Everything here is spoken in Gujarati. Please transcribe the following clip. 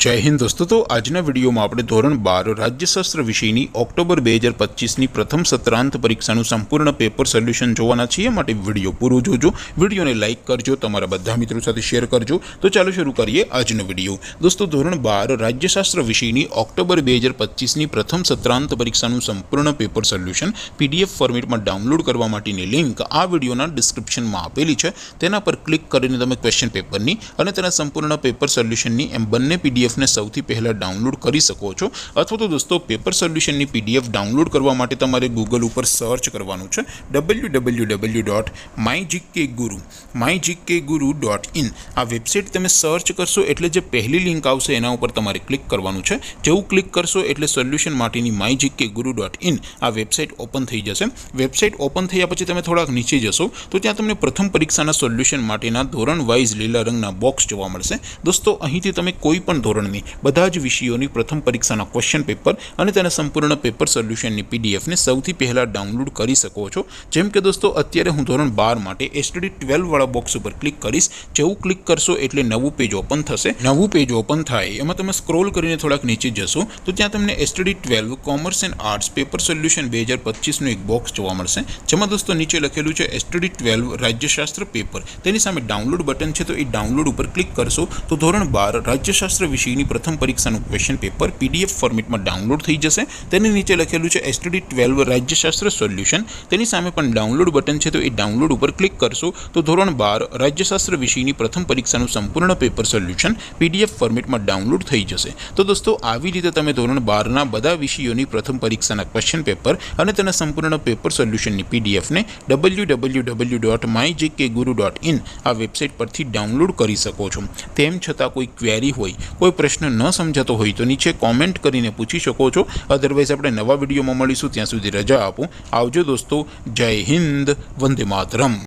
जय हिंद दोस्तों। तो आजना विडियो में આપણે ધોરણ 12 રાજ્યશાસ્ત્ર વિષયની ઓક્ટોબર 2025ની પ્રથમ સત્રાંત પરીક્ષાનું સંપૂર્ણ પેપર સોલ્યુશન જોવાના છીએ। માટે વિડિયો પૂરો જોજો, વિડિયોને લાઈક કરજો, તમારા બધા મિત્રો સાથે શેર કરજો। તો ચાલો શરૂ કરીએ આજનો વિડિયો। દોસ્તો ધોરણ 12 રાજ્યશાસ્ત્ર વિષયની ઓક્ટોબર 2025ની પ્રથમ સત્રાંત પરીક્ષાનું સંપૂર્ણ પેપર સોલ્યુશન પીડીએફ ફોર્મેટમાં ડાઉનલોડ કરવા માટેની લિંક આ વિડિયોના ડિસ્ક્રિપ્શનમાં આપેલી છે। તેના પર ક્લિક કરીને તમે ક્વેશ્ચન પેપરની અને તેના સંપૂર્ણ પેપર સોલ્યુશનની એમ બંને पीडीएफ ने सौथी पहला डाउनलॉड करी सको छो। अथवा तो दोस्तों पेपर सोल्यूशन नी पीडीएफ डाउनलॉड करवा माटे तमारे गूगल पर सर्च करवानुं छे www.mygkguru.in आ वेबसाइट तमे सर्च करशो एटले जे पहली लिंक आवशे एना उपर तमारे क्लिक करवानुं छे। जेवुं क्लिक करशो एटले सोल्यूशन माटेनी mygkguru.in आ वेबसाइट ओपन थई जशे। वेबसाइट ओपन थया पछी तमे थोड़ाक नीचे जशो तो त्यां तमने प्रथम परीक्षाना सोल्यूशन माटेना धोरण वाइज लीला रंगना बॉक्स जोवा मळशे। दोस्तों અહીંથી તમે કોઈ પણ ધોરણની બધા જ વિષયોની પ્રથમ પરીક્ષાના ક્વેશ્ચન પેપર અને તેના સંપૂર્ણ પેપર સોલ્યુશનની પીડીએફને સૌથી પહેલા ડાઉનલોડ કરી શકો છો। જેમ કે દોસ્તો અત્યારે હું ધોરણ 12 માટે એસટીડી 12 વાળા બોક્સ ઉપર ક્લિક કરીશ। જેવું ક્લિક કરશો એટલે નવું પેજ ઓપન થશે। નવું પેજ ઓપન થાય એમાં તમે સ્ક્રોલ કરીને થોડાક નીચે જશો તો ત્યાં તમને STD 12 commerce and arts paper solution 2025નું એક બોક્સ જોવા મળશે। જેમાં દોસ્તો નીચે લખેલું છે એસટીડી 12 રાજ્યશાસ્ત્ર પેપર, તેની સામે ડાઉનલોડ બટન છે તો એ ડાઉનલોડ ઉપર ક્લિક કરશો તો ધોરણ 12 राज्यशास्त्र विषयनी प्रथम परीक्षाનું क्वेश्चन पेपर पीडीएफ फॉर्मेट में डाउनलॉड थई जशे। तेनी नीचे लखेलुं छे एसटीडी 12 राज्यशास्त्र सोल्यूशन, तेनी सामे पण डाउनलॉड बटन छे तो ए डाउनलॉड पर क्लिक करशो तो धोरण 12 राज्यशास्त्र विषयनी प्रथम परीक्षाનું संपूर्ण पेपर सोल्यूशन पीडीएफ फॉर्मेट में डाउनलॉड थई जशे। तो दोस्तों આવી રીતે તમે ધોરણ 12 ના બધા વિષયોની પ્રથમ પરીક્ષાના ક્વેશ્ચન પેપર અને તેના સંપૂર્ણ પેપર સોલ્યુશનની પીડીએફ ને www.mygkguru.in આ વેબસાઇટ પરથી ડાઉનલોડ કરી શકો છો। તેમ છતાં કોઈ ક્વેરી હોય, कोई प्रश्न न समझातो होय तो नीचे कॉमेंट करीने पूछी शको छो। अदरवाइज आपणे नवा विडियोमां मळीशुं, त्यां सुधी रजा आपो। आवजो दोस्तों। जय हिंद, वंदे मातरम।